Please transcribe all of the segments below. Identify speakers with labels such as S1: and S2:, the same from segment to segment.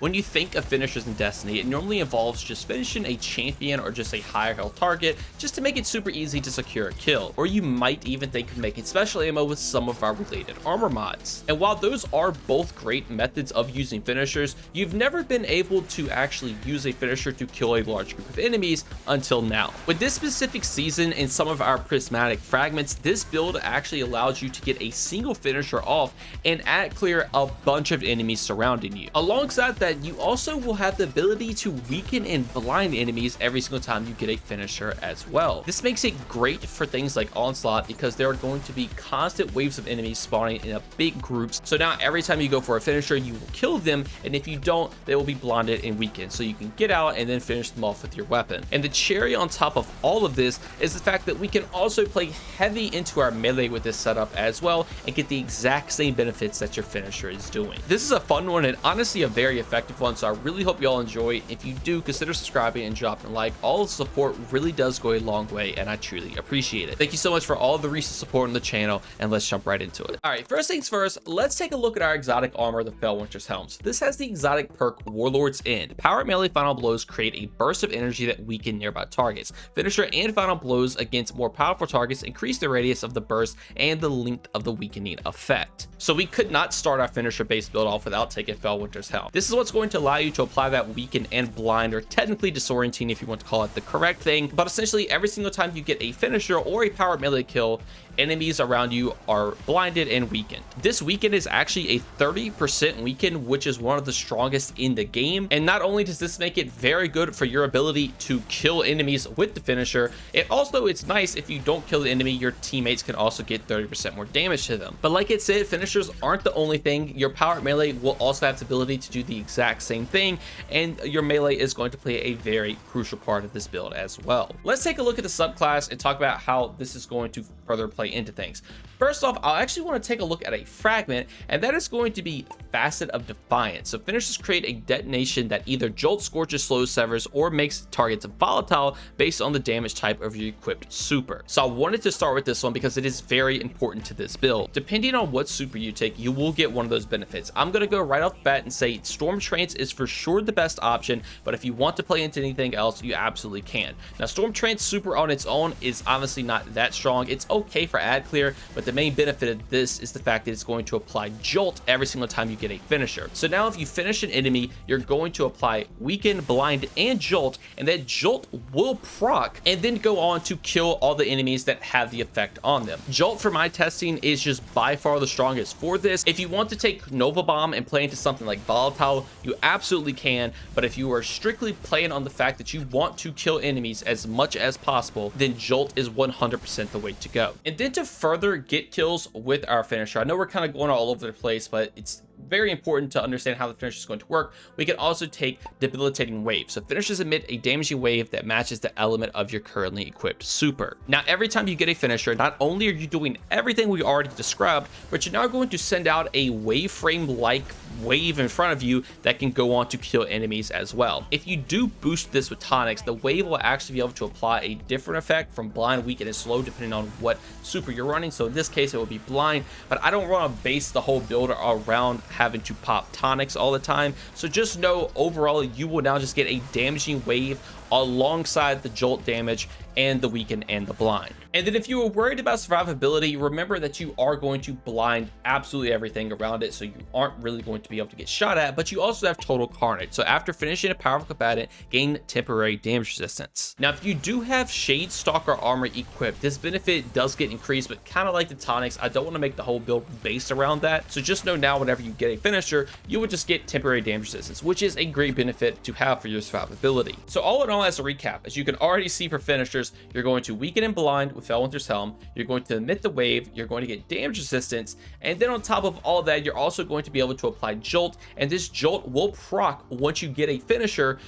S1: When you think of finishers in Destiny, it normally involves just finishing a champion or just a higher health target just to make it super easy to secure a kill, or you might even think of making special ammo with some of our related armor mods. And while those are both great methods of using finishers, you've never been able to actually use a finisher to kill a large group of enemies until now. With this specific season and some of our prismatic fragments, this build actually allows you to get a single finisher off and clear a bunch of enemies surrounding you. Alongside that, you also will have the ability to weaken and blind enemies every single time you get a finisher as well. This makes it great for things like Onslaught because there are going to be constant waves of enemies spawning in big groups. So now every time you go for a finisher, you will kill them, and if you don't, they will be blinded and weakened. So you can get out and then finish them off with your weapon. And the cherry on top of all of this is the fact that we can also play heavy into our melee with this setup as well and get the exact same benefits that your finisher is doing. This is a fun one and honestly a very effective one, so I really hope you all enjoy. If you do, consider subscribing and dropping a like. All the support really does go a long way, and I truly appreciate it. Thank you so much for all the recent support on the channel, and let's jump right into it. All right, first things first, let's take a look at our exotic armor, the Felwinter's Helm. So this has the exotic perk Warlord's End. Power melee final blows create a burst of energy that weaken nearby targets. Finisher and final blows against more powerful targets increase the radius of the burst and the length of the weakening effect. So we could not start our finisher based build off without taking Felwinter's Helm. This is what's going to allow you to apply that weaken and blind, or technically disorienting if you want to call it the correct thing, but essentially every single time you get a finisher or a power melee kill, enemies around you are blinded and weakened. This weaken is actually a 30% weaken, which is one of the strongest in the game. And not only does this make it very good for your ability to kill enemies with the finisher, it's nice if you don't kill the enemy, your teammates can also get 30% more damage to them. But like it said, finishers aren't the only thing. Your power melee will also have the ability to do the exact same thing, and your melee is going to play a very crucial part of this build as well. Let's take a look at the subclass and talk about how this is going to further play into things. First off, I actually want to take a look at a fragment, and that is going to be Facet of Defiance. So finishers create a detonation that either jolts, scorches, slows, severs, or makes targets volatile based on the damage type of your equipped super. So I wanted to start with this one because it is very important to this build. Depending on what super you take, you will get one of those benefits. I'm going to go right off the bat and say Storm Trance is for sure the best option, but if you want to play into anything else, you absolutely can. Now, Storm Trance super on its own is obviously not that strong. It's okay for ad clear, but the main benefit of this is the fact that it's going to apply Jolt every single time you get a finisher. So now if you finish an enemy, you're going to apply Weaken, Blind, and Jolt, and that Jolt will proc and then go on to kill all the enemies that have the effect on them. Jolt, for my testing, is just by far the strongest for this. If you want to take Nova Bomb and play into something like Volatile, you absolutely can, but if you are strictly playing on the fact that you want to kill enemies as much as possible, then Jolt is 100% the way to go. And then to further get kills with our finisher, I know we're kind of going all over the place, but it's very important to understand how the finisher is going to work. We can also take Debilitating Wave. So finishers emit a damaging wave that matches the element of your currently equipped super. Now, every time you get a finisher, not only are you doing everything we already described, but you're now going to send out a wave frame like wave in front of you that can go on to kill enemies as well. If you do boost this with tonics, the wave will actually be able to apply a different effect from blind, weaken, and slow depending on what super you're running. So in this case, it will be blind, but I don't want to base the whole build around having to pop tonics all the time. So just know overall you will now just get a damaging wave alongside the jolt damage and the weaken and the blind. And then if you were worried about survivability, remember that you are going to blind absolutely everything around it, so you aren't really going to be able to get shot at, but you also have total carnage. So after finishing a powerful combatant, gain temporary damage resistance. Now, if you do have Shade Stalker armor equipped, this benefit does get increased, but kind of like the tonics, I don't want to make the whole build based around that. So just know now whenever you get a finisher, you would just get temporary damage resistance, which is a great benefit to have for your survivability. So all in all, as a recap, as you can already see for finishers, you're going to weaken and blind with Felwinter's Helm, you're going to emit the wave, you're going to get damage resistance, and then on top of all that, you're also going to be able to apply Jolt, and this Jolt will proc once you get a finisher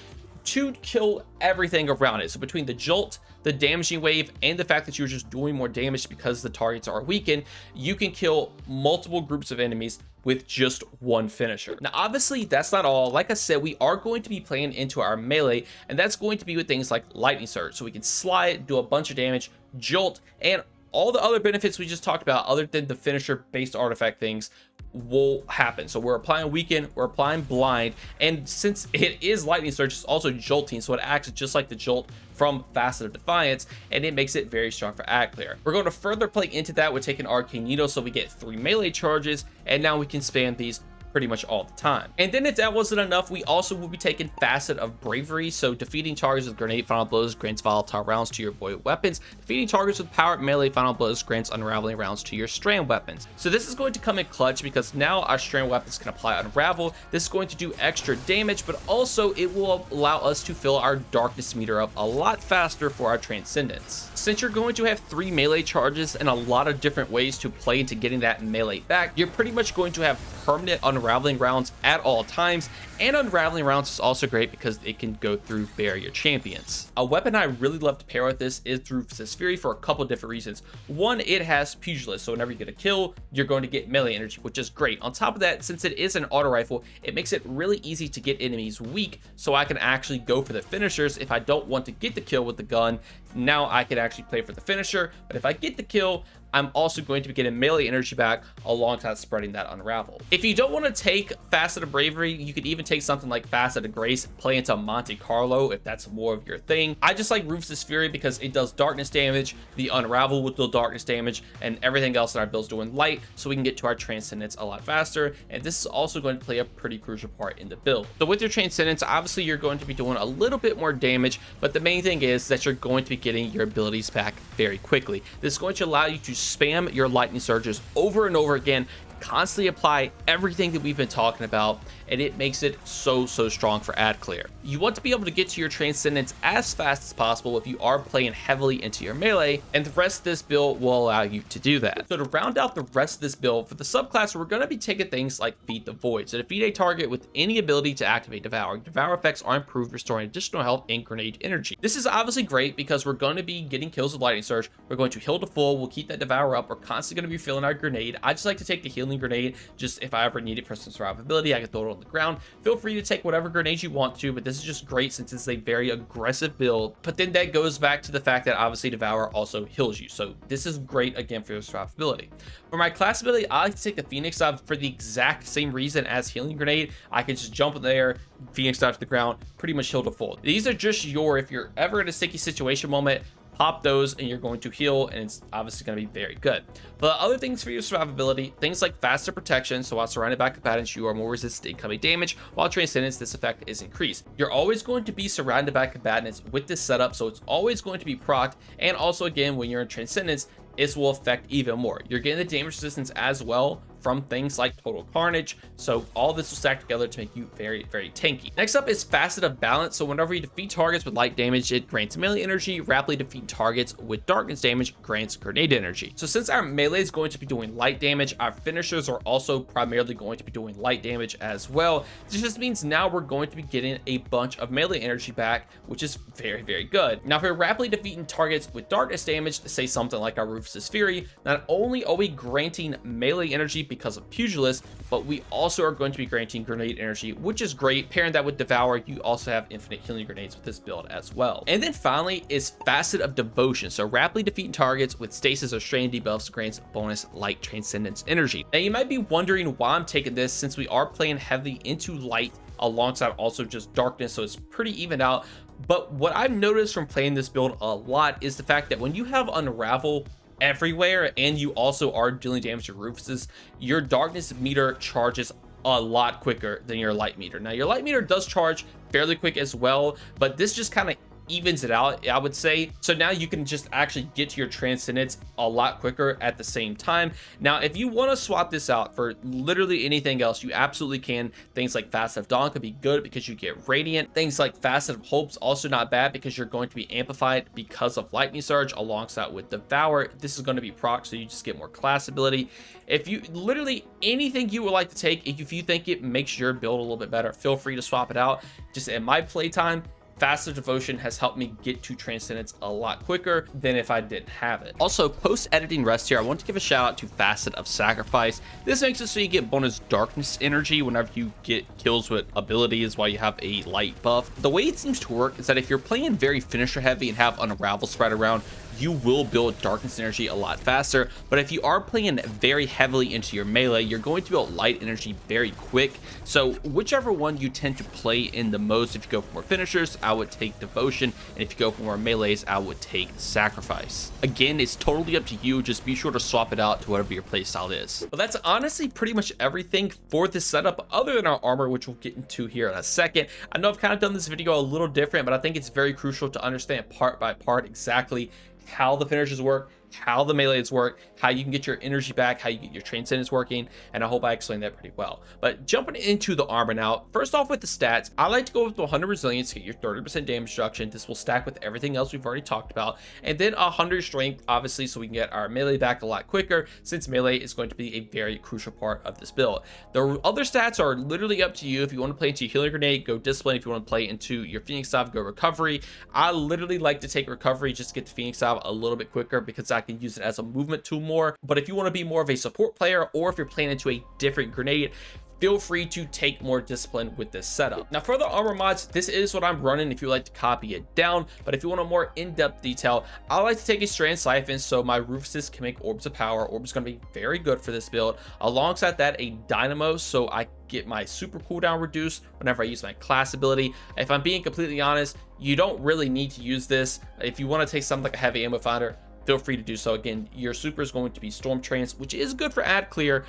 S1: to kill everything around it. So between the Jolt, the damaging wave, and the fact that you're just doing more damage because the targets are weakened, you can kill multiple groups of enemies with just one finisher. Now, obviously, that's not all. Like I said, we are going to be playing into our melee, and that's going to be with things like Lightning Surge. So we can slide, do a bunch of damage, Jolt, and all the other benefits we just talked about other than the finisher based artifact things will happen. So we're applying weaken, we're applying blind, and since it is lightning surge, it's also jolting, so it acts just like the jolt from Facet of Defiance, and it makes it very strong for ad clear. We're going to further play into that with taking Arcane Needle, so we get 3 melee charges, and now we can spam these pretty much all the time. And then if that wasn't enough, we also will be taking Facet of Bravery, so defeating targets with grenade final blows grants volatile rounds to your void weapons. Defeating targets with powered melee final blows grants unraveling rounds to your strand weapons. So this is going to come in clutch because now our strand weapons can apply unravel. This is going to do extra damage, but also it will allow us to fill our darkness meter up a lot faster for our transcendence. Since you're going to have 3 melee charges and a lot of different ways to play into getting that melee back, you're pretty much going to have permanent unraveling rounds at all times, and unraveling rounds is also great because it can go through barrier champions. A weapon I really love to pair with this is Rufus's Fury for a couple different reasons. One, it has Pugilist, so whenever you get a kill, you're going to get melee energy, which is great. On top of that, since it is an auto rifle, it makes it really easy to get enemies weak, so I can actually go for the finishers if I don't want to get the kill with the gun. Now I can actually play for the finisher, but if I get the kill, I'm also going to be getting melee energy back alongside spreading that unravel. If you don't want to take Facet of Bravery, you could even take something like Facet of Grace, play into Monte Carlo if that's more of your thing. I just like Rufus's Fury because it does darkness damage, the unravel will do darkness damage, and everything else in our build's doing light, so we can get to our transcendence a lot faster, and this is also going to play a pretty crucial part in the build. So with your transcendence, obviously you're going to be doing a little bit more damage, but the main thing is that you're going to be getting your abilities back very quickly. This is going to allow you to spam your lightning surges over and over again, constantly apply everything that we've been talking about, and it makes it so strong for ad clear. You want to be able to get to your transcendence as fast as possible if you are playing heavily into your melee, and the rest of this build will allow you to do that. So to round out the rest of this build, for the subclass, we're going to be taking things like Feed the Void. So defeat a target with any ability to activate Devour. Devour effects are improved, restoring additional health and grenade energy. This is obviously great because we're going to be getting kills with Lightning Surge. We're going to heal to full. We'll keep that Devour up. We're constantly going to be filling our grenade. I just like to take the healing grenade, just if I ever need it for some survivability, I can throw it on the ground. Feel free to take whatever grenades you want to, but this is just great since it's a very aggressive build. But then that goes back to the fact that obviously Devour also heals you, so this is great again for your survivability. For my class ability, I like to take the Phoenix Dive for the exact same reason as healing grenade. I can just jump in there, Phoenix Dive to the ground, pretty much heal to full. These are just if you're ever in a sticky situation moment, pop those and you're going to heal, and it's obviously going to be very good. But other things for your survivability, things like faster protection, so while surrounded by combatants you are more resistant to incoming damage, while transcendence this effect is increased. You're always going to be surrounded by combatants with this setup, so it's always going to be procced, and also again when you're in transcendence, this will affect even more. You're getting the damage resistance as well from things like Total Carnage, so all this will stack together to make you very tanky. Next up is Facet of Balance. So whenever you defeat targets with light damage, it grants melee energy. Rapidly defeat targets with darkness damage grants grenade energy. So since our melee is going to be doing light damage, our finishers are also primarily going to be doing light damage as well. This just means now we're going to be getting a bunch of melee energy back, which is very good. Now if we're rapidly defeating targets with darkness damage, say something like our Rufus's Fury, not only are we granting melee energy because of Pugilist, but we also are going to be granting grenade energy, which is great. Pairing that with Devour, you also have infinite healing grenades with this build as well. And then finally is Facet of Devotion. So rapidly defeating targets with stasis or strain debuffs grants bonus light transcendence energy. Now you might be wondering why I'm taking this, since we are playing heavily into light alongside also just darkness, so it's pretty evened out. But what I've noticed from playing this build a lot is the fact that when you have Unravel everywhere and you also are dealing damage to Rufus's, your darkness meter charges a lot quicker than your light meter. Now your light meter does charge fairly quick as well, but this just kind of evens it out, I would say. So now you can just actually get to your transcendence a lot quicker at the same time. Now if you want to swap this out for literally anything else, you absolutely can. Things like Facet of Dawn could be good because you get radiant. Things like Facet of Hope's also not bad because you're going to be amplified because of lightning surge alongside with Devour. This is going to be proc, so you just get more class ability. If you literally anything you would like to take, if you think it makes your build a little bit better, feel free to swap it out. Just in my playtime, Facet of Devotion has helped me get to transcendence a lot quicker than if I didn't have it. Also, post-editing rest here, I want to give a shout out to Facet of Sacrifice. This makes it so you get bonus darkness energy whenever you get kills with abilities while you have a light buff. The way it seems to work is that if you're playing very finisher heavy and have Unravel spread around, you will build darkness energy a lot faster. But if you are playing very heavily into your melee, you're going to build light energy very quick. So whichever one you tend to play in the most, if you go for more finishers, I would take devotion, and if you go for more melees, I would take sacrifice. Again, it's totally up to you. Just be sure to swap it out to whatever your playstyle is. But that's honestly pretty much everything for this setup, other than our armor, which we'll get into here in a second. I know I've kind of done this video a little different, but I think it's very crucial to understand part by part exactly how the finishers work, how the melees work, how you can get your energy back, how you get your transcendence working, and I hope I explained that pretty well. But jumping into the armor now, first off with the stats, I like to go with 100 resilience to get your 30% damage reduction. This will stack with everything else we've already talked about, and then 100 strength, obviously, so we can get our melee back a lot quicker, since melee is going to be a very crucial part of this build. The other stats are literally up to you. If you want to play into healing grenade, go discipline. If you want to play into your phoenix salve, go recovery. I literally like to take recovery just to get the phoenix salve a little bit quicker, because I can use it as a movement tool more. But if you want to be more of a support player, or if you're playing into a different grenade, feel free to take more discipline with this setup. Now for the armor mods, this is what I'm running if you like to copy it down, but if you want a more in-depth detail, I like to take a strand siphon so my Rufus can make orbs of power. Orbs is going to be very good for this build. Alongside that, a dynamo so I get my super cooldown reduced whenever I use my class ability. If I'm being completely honest, you don't really need to use this. If you want to take something like a heavy ammo finder, feel free to do so. Again, your super is going to be storm trance, which is good for ad clear,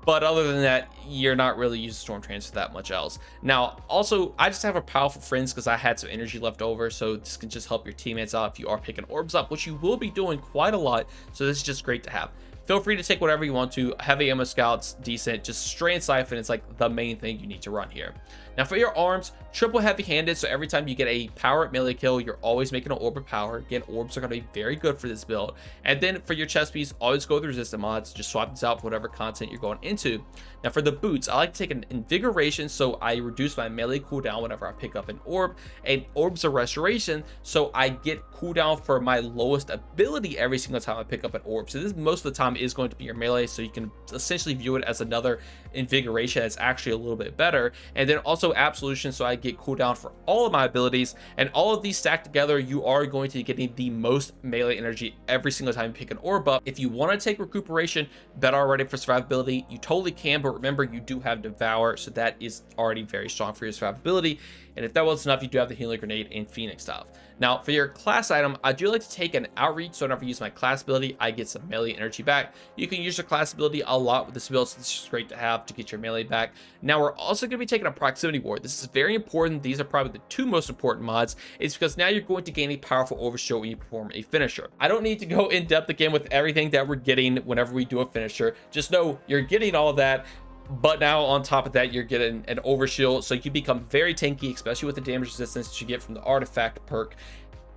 S1: but other than that, you're not really using storm trance for that much else. Now also, I just have a powerful friends because I had some energy left over, so this can just help your teammates out if you are picking orbs up, which you will be doing quite a lot, so this is just great to have. Feel free to take whatever you want to. Heavy ammo scouts, decent. Just strand siphon is like the main thing you need to run here. Now for your arms, triple heavy-handed, so every time you get a power melee kill, you're always making an orb of power. Again, orbs are going to be very good for this build. And then for your chest piece, always go with resistant mods. Just swap this out for whatever content you're going into. Now for the boots, I like to take an invigoration, so I reduce my melee cooldown whenever I pick up an orb, and orbs of restoration, so I get cooldown for my lowest ability every single time I pick up an orb. So this most of the time is going to be your melee, so you can essentially view it as another invigoration that's actually a little bit better. And then also absolution, so I get cooldown for all of my abilities, and all of these stacked together, you are going to be getting the most melee energy every single time you pick an orb up. If you want to take recuperation, bet already for survivability, you totally can, but remember you do have devour, so that is already very strong for your survivability. And if that wasn't enough, you do have the healing grenade and phoenix stuff. Now for your class item, I do like to take an outreach, so whenever I use my class ability, I get some melee energy back. You can use your class ability a lot with this build, so this is great to have to get your melee back. Now we're also going to be taking a proximity ward. This is very important. These are probably the two most important mods. It's because now you're going to gain a powerful overshoot when you perform a finisher. I don't need to go in depth again with everything that we're getting whenever we do a finisher. Just know you're getting all of that. But now on top of that, you're getting an overshield, so you become very tanky, especially with the damage resistance that you get from the artifact perk.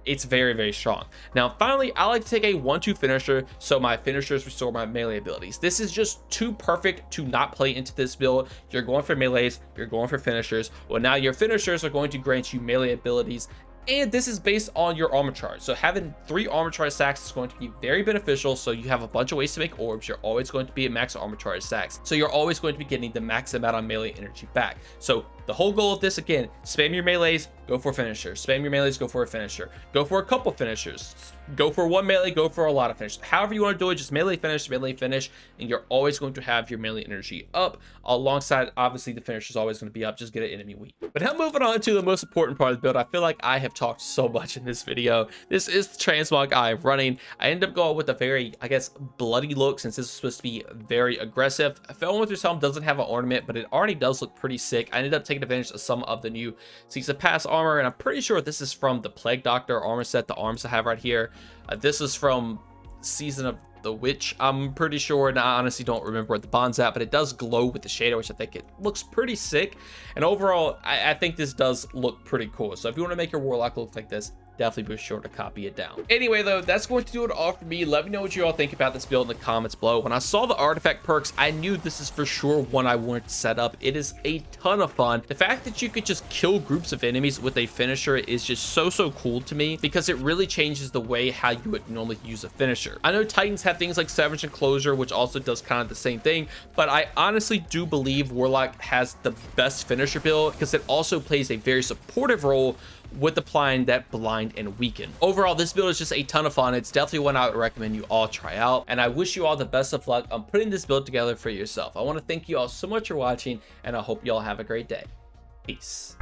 S1: It's very, very strong. Now finally, I like to take a 1-2 finisher, so my finishers restore my melee abilities. This is just too perfect to not play into this build. You're going for melees, you're going for finishers. Well, now your finishers are going to grant you melee abilities, and this is based on your armor charge. So having 3 armor charge stacks is going to be very beneficial. So you have a bunch of ways to make orbs. You're always going to be at max armor charge stacks, so you're always going to be getting the max amount of melee energy back. So the whole goal of this, again, spam your melees, go for finishers. Spam your melees, go for a finisher. Go for a couple finishers. Go for one melee, go for a lot of finishers. However you want to do it, just melee finish, and you're always going to have your melee energy up. Alongside, obviously, the finisher is always going to be up. Just get an enemy weak. But now moving on to the most important part of the build. I feel like I have talked so much in this video. This is the transmog I am running. I ended up going with a very, I guess, bloody look, since this is supposed to be very aggressive. Felwinter's Helm doesn't have an ornament, but it already does look pretty sick. I ended up taking advantage of some of the new Season Pass armor, and I'm pretty sure this is from the Plague Doctor armor set, the arms I have right here. This is from Season of the Witch, I'm pretty sure, and I honestly don't remember what the bond's at, but it does glow with the shader, which I think it looks pretty sick. And overall, I think this does look pretty cool. So if you want to make your warlock look like this, definitely be sure to copy it down. Anyway, though, that's going to do it all for me. Let me know what you all think about this build in the comments below. When I saw the artifact perks, I knew this is for sure one I wanted to set up. It is a ton of fun. The fact that you could just kill groups of enemies with a finisher is just so cool to me, because it really changes the way how you would normally use a finisher. I know Titans have things like Severance and Closure, which also does kind of the same thing, but I honestly do believe Warlock has the best finisher build, because it also plays a very supportive role with applying that blind and weaken. Overall, this build is just a ton of fun. It's definitely one I would recommend you all try out, and I wish you all the best of luck on putting this build together for yourself. I want to thank you all so much for watching, and I hope you all have a great day. Peace.